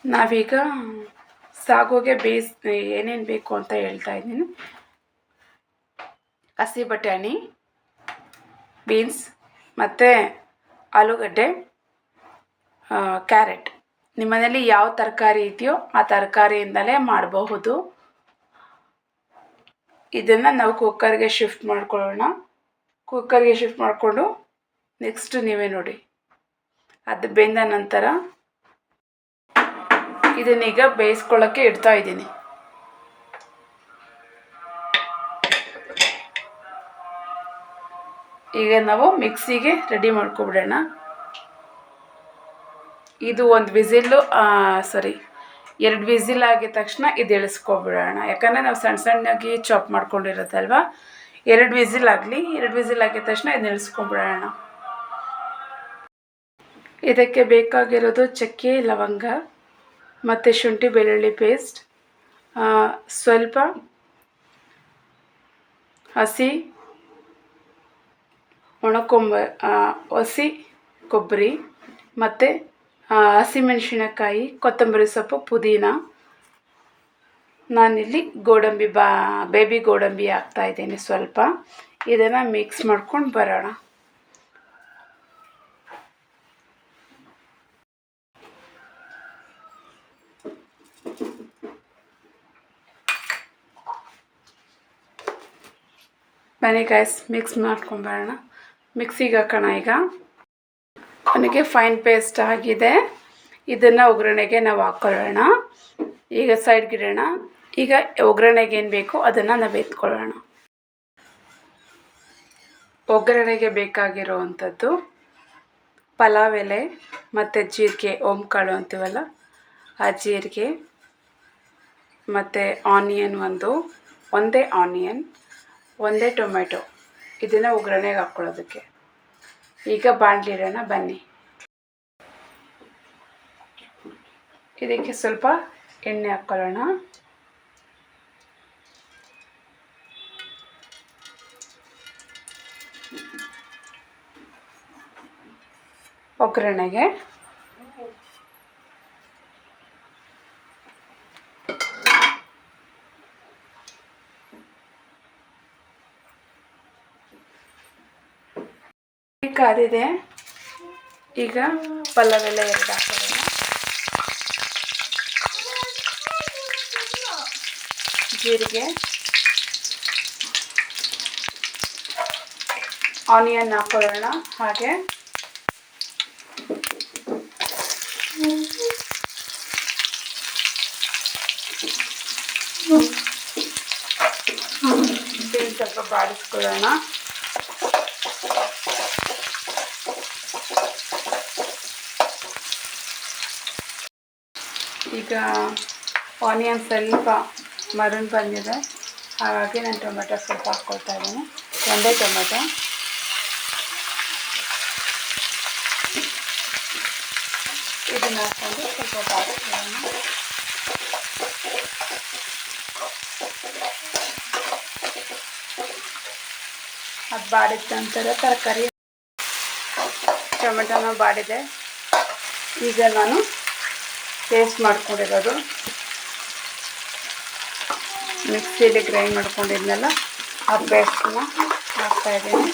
ನಾವೀಗ ಸಾಗೋಗೆ ಏನೇನು ಬೇಕು ಅಂತ ಹೇಳ್ತಾ ಇದ್ದೀನಿ. ಹಸಿ ಬಟಾಣಿ, ಬೀನ್ಸ್ ಮತ್ತು ಆಲೂಗಡ್ಡೆ, ಕ್ಯಾರೆಟ್. ನಿಮ್ಮ ಮನೇಲಿ ಯಾವ ತರಕಾರಿ ಇದೆಯೋ ಆ ತರಕಾರಿಯಿಂದಲೇ ಮಾಡಬಹುದು. ಇದನ್ನು ನಾವು ಕುಕ್ಕರ್ಗೆ ಶಿಫ್ಟ್ ಮಾಡ್ಕೊಳ್ಳೋಣ. ಕುಕ್ಕರ್ಗೆ ಶಿಫ್ಟ್ ಮಾಡಿಕೊಂಡು ನೆಕ್ಸ್ಟ್ ನೀವೇ ನೋಡಿ, ಅದು ಬೆಂದ ನಂತರ ಇದನ್ನೀಗ ಬೇಯಿಸ್ಕೊಳ್ಳೋಕ್ಕೆ ಇಡ್ತಾ ಇದ್ದೀನಿ. ಈಗ ನಾವು ಮಿಕ್ಸಿಗೆ ರೆಡಿ ಮಾಡ್ಕೊಬಿಡೋಣ. ಇದು ಒಂದು ವಿಸಿಲ್ಲು ಎರಡು ವಿಸಿಲ್ ಆಗಿದ ತಕ್ಷಣ ಇದು ಇಳಿಸ್ಕೊಬಿಡೋಣ. ಯಾಕಂದರೆ ನಾವು ಸಣ್ಣ ಸಣ್ಣಗೆ ಚಾಪ್ ಮಾಡ್ಕೊಂಡಿರೋದಲ್ವ. ಎರಡು ವಿಸಿಲ್ ಆಗಿದ ತಕ್ಷಣ ಇದು ಇಳಿಸ್ಕೊಂಬಿಡೋಣ. ಇದಕ್ಕೆ ಬೇಕಾಗಿರೋದು ಚಕ್ಕೆ, ಲವಂಗ ಮತ್ತು ಶುಂಠಿ ಬೆಳ್ಳುಳ್ಳಿ ಪೇಸ್ಟ್, ಸ್ವಲ್ಪ ಹಸಿ ಕೊಬ್ಬರಿ ಮತ್ತು ಹಸಿಮೆಣಸಿನಕಾಯಿ, ಕೊತ್ತಂಬರಿ ಸೊಪ್ಪು, ಪುದೀನ. ನಾನಿಲ್ಲಿ ಬೇಬಿ ಗೋಡಂಬಿ ಹಾಕ್ತಾಯಿದ್ದೀನಿ ಸ್ವಲ್ಪ. ಇದನ್ನು ಮಿಕ್ಸ್ ಮಾಡ್ಕೊಂಡು ಬರೋಣ. ಬನ್ನಿ ಗಾಯ್ಸ್, ಮಿಕ್ಸ್ ಮಾಡ್ಕೊಂಬರೋಣ. ಮಿಕ್ಸಿಗೆ ಹಾಕೋಣ. ಈಗ ನನಗೆ ಫೈನ್ ಪೇಸ್ಟ್ ಆಗಿದೆ. ಇದನ್ನು ಒಗ್ಗರಣೆಗೆ ನಾವು ಹಾಕ್ಕೊಳ್ಳೋಣ. ಈಗ ಸೈಡ್ಗಿಡೋಣ. ಈಗ ಒಗ್ಗರಣೆಗೆ ಏನು ಬೇಕು ಅದನ್ನು ನಾವು ಎತ್ಕೊಳ್ಳೋಣ. ಒಗ್ಗರಣೆಗೆ ಬೇಕಾಗಿರುವಂಥದ್ದು ಪಲಾವ್ ಎಲೆ ಮತ್ತು ಜೀರಿಗೆ, ಓಂಕಾಳು ಅಂತೀವಲ್ಲ ಆ ಜೀರಿಗೆ, ಮತ್ತು ಆನಿಯನ್ ಒಂದೇ ಆನಿಯನ್, ಒಂದೇ ಟೊಮೆಟೊ. ಇದನ್ನು ಒಗ್ಗರಣೆಗೆ ಹಾಕ್ಕೊಳ್ಳೋದಕ್ಕೆ. ಈಗ ಬಾಣಲಿಡೋಣ ಬನ್ನಿ. ಇದಕ್ಕೆ ಸ್ವಲ್ಪ ಎಣ್ಣೆ ಹಾಕ್ಕೊಳ್ಳೋಣ. ಒಗ್ಗರಣೆಗೆ ಕಾದಿದೆ. ಈಗ ಪಲಾವ್ ಎಲ್ಲ ಎರಡು ಹಾಕೋಣ. ಜೀರಿಗೆ, ಆನಿಯನ್ ಹಾಕೊಳ್ಳೋಣ. ಹಾಗೆ ಸ್ವಲ್ಪ ಬಾಡಿಸ್ಕೊಳ್ಳೋಣ. ಈಗ ಆನಿಯನ್ ಸ್ವಲ್ಪ ಮರೂನ್ ಬಂದಿದೆ, ಹಾಗಾಗಿ ನಾನು ಟೊಮೆಟೊ ಸ್ವಲ್ಪ ಹಾಕ್ಕೊಳ್ತಾ ಇದ್ದೀನಿ. ಒಂದೇ ಟೊಮೆಟೊ. ಇದನ್ನು ಹಾಕ್ಕೊಂಡು ಸ್ವಲ್ಪ ಬಾಡಿಸ್ಕೊಳ್ಳೋಣ. ಅದು ಬಾಡಿದ ನಂತರ ತರಕಾರಿ, ಟೊಮೆಟೊನ ಬಾಡಿದೆ. ಈಗ ನಾನು ಪೇಸ್ಟ್ ಮಾಡ್ಕೊಂಡಿರೋದು ಮಿಕ್ಸಿಲಿ ಗ್ರೈಂಡ್ ಮಾಡ್ಕೊಂಡಿದ್ನೆಲ್ಲ ಆ ಪೇಸ್ಟನ್ನ ಹಾಕ್ತಾಯಿದ್ದೀನಿ.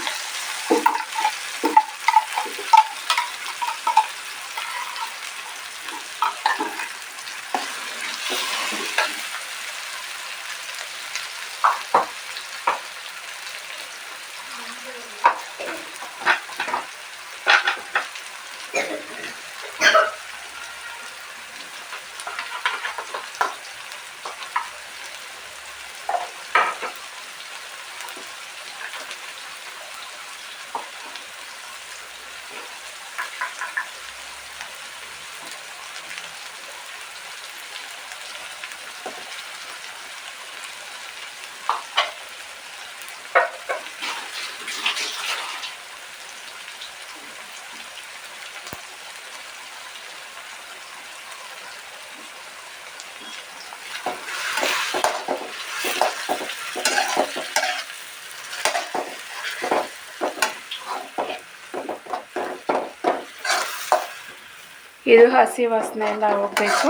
ಇದು ಹಸಿ ವಾಸನೆ ಎಲ್ಲ ಹೋಗಬೇಕು.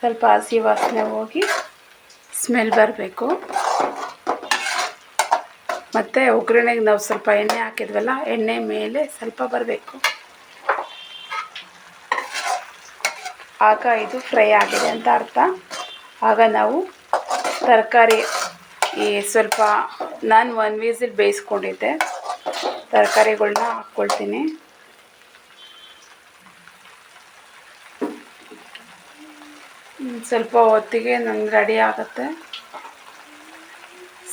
ಸ್ವಲ್ಪ ಹಸಿ ವಾಸನೆ ಹೋಗಿ ಸ್ಮೆಲ್ ಬರಬೇಕು. ಮತ್ತು ಒಗ್ಗರಣೆಗೆ ನಾವು ಸ್ವಲ್ಪ ಎಣ್ಣೆ ಹಾಕಿದ್ವಲ್ಲ, ಎಣ್ಣೆ ಮೇಲೆ ಸ್ವಲ್ಪ ಬರಬೇಕು. ಆಗ ಇದು ಫ್ರೈ ಆಗಿದೆ ಅಂತ ಅರ್ಥ. ಆಗ ನಾವು ತರಕಾರಿ ಸ್ವಲ್ಪ ನಾನು 1 ವಿಸಿಲ್ ಬೇಯಿಸ್ಕೊಂಡಿದ್ದೆ, ತರಕಾರಿಗಳನ್ನ ಹಾಕ್ಕೊಳ್ತೀನಿ. ಸ್ವಲ್ಪ ಹೊತ್ತಿಗೆ ನಂಗೆ ರೆಡಿ ಆಗುತ್ತೆ,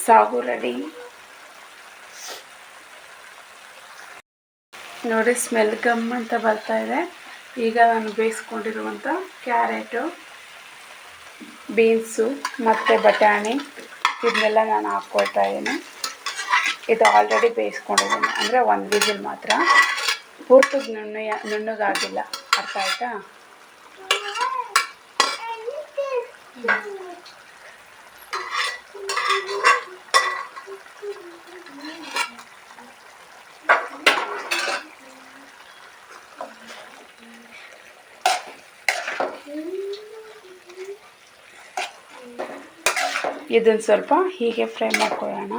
ಸಾಗು ರೆಡಿ. ನೋಡಿ ಸ್ಮೆಲ್ ಗಮ್ ಅಂತ ಬರ್ತಾ ಇದೆ. ಈಗ ನಾನು ಬೇಯಿಸ್ಕೊಂಡಿರುವಂಥ ಕ್ಯಾರೆಟು, ಬೀನ್ಸು ಮತ್ತು ಬಟಾಣಿ ಇದನ್ನೆಲ್ಲ ನಾನು ಹಾಕ್ಕೊಳ್ತಾ ಇದ್ದೀನಿ. ಇದು ಆಲ್ರೆಡಿ ಬೇಯಿಸ್ಕೊಂಡಿದ್ದೀನಿ, ಅಂದರೆ 1 ವಿಸಿಲ್ ಮಾತ್ರ, ಪೂರ್ತಿ ನುಣ್ಣಗಾಗಿಲ್ಲ. ಅರ್ಥ ಆಯಿತಾ? ಇದನ್ನು ಸ್ವಲ್ಪ ಹೀಗೆ ಫ್ರೈ ಮಾಡ್ಕೊಳ್ಳೋಣ.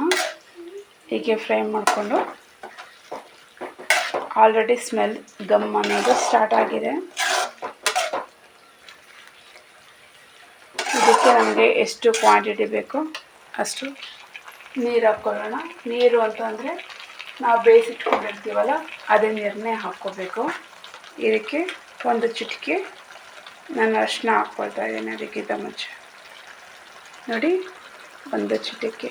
ಹೀಗೆ ಫ್ರೈ ಮಾಡಿಕೊಂಡು ಆಲ್ರೆಡಿ ಸ್ಮೆಲ್ ಗಮ್ ಅನ್ನೋದು ಸ್ಟಾರ್ಟ್ ಆಗಿದೆ. ಇದಕ್ಕೆ ನಮಗೆ ಎಷ್ಟು ಕ್ವಾಂಟಿಟಿ ಬೇಕೋ ಅಷ್ಟು ನೀರು ಹಾಕ್ಕೊಳ್ಳೋಣ. ನೀರು ಅಂತಂದರೆ ನಾವು ಬೇಯಿಸಿಟ್ಕೊಂಡಿರ್ತೀವಲ್ಲ ಅದೇ ನೀರನ್ನೇ ಹಾಕ್ಕೋಬೇಕು. ಇದಕ್ಕೆ 1 ಚಿಟಿಕೆ ನಾನು ಅರಿಶಿನ ಹಾಕ್ಕೊಳ್ತಾ ಇದ್ದೀನಿ. ಅದಕ್ಕಿಂತ ಮುಂಚೆ ನೋಡಿ 1 ಚಿಟಿಕೆ.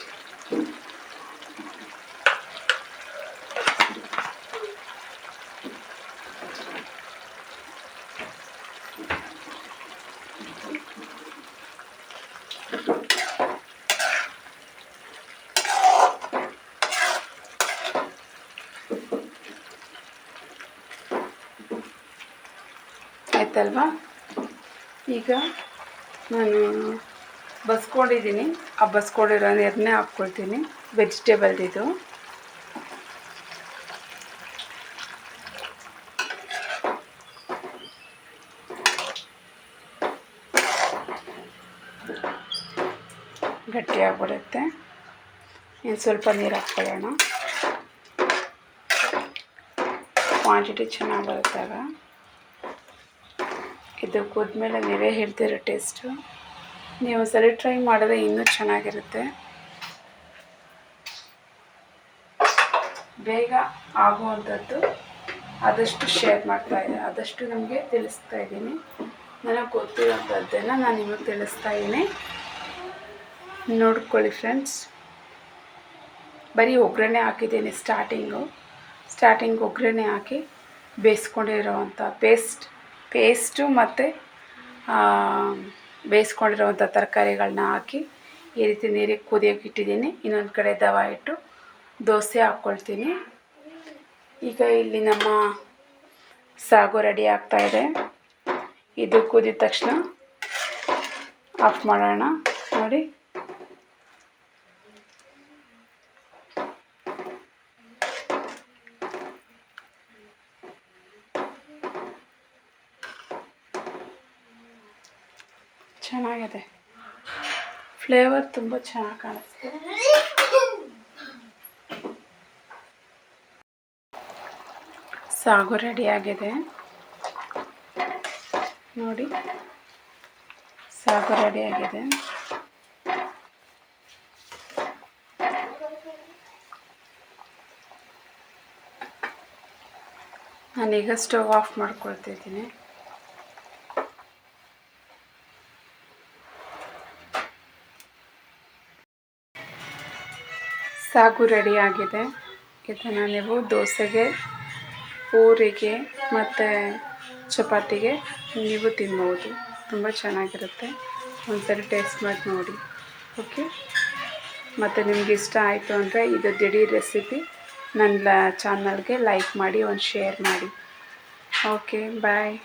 ಆಯ್ತಲ್ವಾ? ಈಗ ನಾನು ಬಸ್ಕೊಂಡಿದ್ದೀನಿ, ಆ ಬಸ್ಕೊಂಡಿರೋ ನೀರನ್ನೇ ಹಾಕ್ಕೊಳ್ತೀನಿ. ವೆಜಿಟೇಬಲ್ದಿದು. ಗಟ್ಟಿಯಾಗ್ಬಿಡುತ್ತೆ. ಇನ್ನು ಸ್ವಲ್ಪ ನೀರು ಹಾಕ್ಕೊಳ್ಳೋಣ, ಕ್ವಾಂಟಿಟಿ ಚೆನ್ನಾಗಿ ಬರುತ್ತಾಗ. ಇದು ಕುದ್ಮೇಲೆ ನೀವೇ ಹೇಳ್ತೀರ ಟೇಸ್ಟು. ನೀವು ಸರಿ ಟ್ರೈ ಮಾಡಿದ್ರೆ ಇನ್ನೂ ಚೆನ್ನಾಗಿರುತ್ತೆ. ಬೇಗ ಆಗುವಂಥದ್ದು ಆದಷ್ಟು ಶೇರ್ ಮಾಡ್ತಾಯಿದ್ದೀನಿ, ಆದಷ್ಟು ನಮಗೆ ತಿಳಿಸ್ತಾ ಇದ್ದೀನಿ. ನನಗೆ ಗೊತ್ತಿರೋಂಥದ್ದನ್ನು ನಾನು ನಿಮಗೆ ತಿಳಿಸ್ತಾ ಇದ್ದೀನಿ. ನೋಡ್ಕೊಳ್ಳಿ ಫ್ರೆಂಡ್ಸ್. ಬರೀ ಒಗ್ಗರಣೆ ಹಾಕಿದ್ದೀನಿ ಸ್ಟಾರ್ಟಿಂಗ್ ಒಗ್ಗರಣೆ ಹಾಕಿ ಬೇಯಿಸ್ಕೊಂಡಿರೋವಂಥ ಪೇಸ್ಟು ಮತ್ತು ಬೇಯಿಸ್ಕೊಂಡಿರೋವಂಥ ತರಕಾರಿಗಳನ್ನ ಹಾಕಿ ಈ ರೀತಿ ನೀರಿಗೆ ಕುದಿಯೋಕೆ ಇಟ್ಟಿದ್ದೀನಿ. ಇನ್ನೊಂದು ಕಡೆ ದವ ಇಟ್ಟು ದೋಸೆ ಹಾಕ್ಕೊಳ್ತೀನಿ. ಈಗ ಇಲ್ಲಿ ನಮ್ಮ ಸಾಗು ರೆಡಿ ಆಗ್ತಾಯಿದೆ. ಇದು ಕುದಿದ ತಕ್ಷಣ ಆಫ್ ಮಾಡೋಣ. ನೋಡಿ ಚೆನ್ನಾಗಿದೆ, ಫ್ಲೇವರ್ ತುಂಬ ಚೆನ್ನಾಗಿ ಕಾಣಿಸ್ತೆ. ಸಾಗು ರೆಡಿಯಾಗಿದೆ ನೋಡಿ, ಸಾಗು ರೆಡಿಯಾಗಿದೆ. ನಾನೀಗ ಸ್ಟವ್ ಆಫ್ ಮಾಡ್ಕೊಳ್ತಿದ್ದೀನಿ. ಸಾಗು ರೆಡಿಯಾಗಿದೆ. ಇದನ್ನು ನೀವು ದೋಸೆಗೆ, ಪೂರಿಗೆ ಮತ್ತು ಚಪಾತಿಗೆ ನೀವು ತಿನ್ಬೋದು. ತುಂಬ ಚೆನ್ನಾಗಿರುತ್ತೆ. ಒಂದ್ಸರಿ ಟೇಸ್ಟ್ ಮಾಡಿ ನೋಡಿ. ಓಕೆ, ಮತ್ತು ನಿಮ್ಗೆ ಇಷ್ಟ ಆಯಿತು ಅಂದರೆ ಇದು ದಿಢೀರ್ ರೆಸಿಪಿ ನನ್ನ ಚಾನಲ್ಗೆ ಲೈಕ್ ಮಾಡಿ, ಒಂದು ಶೇರ್ ಮಾಡಿ. ಓಕೆ, ಬಾಯ್.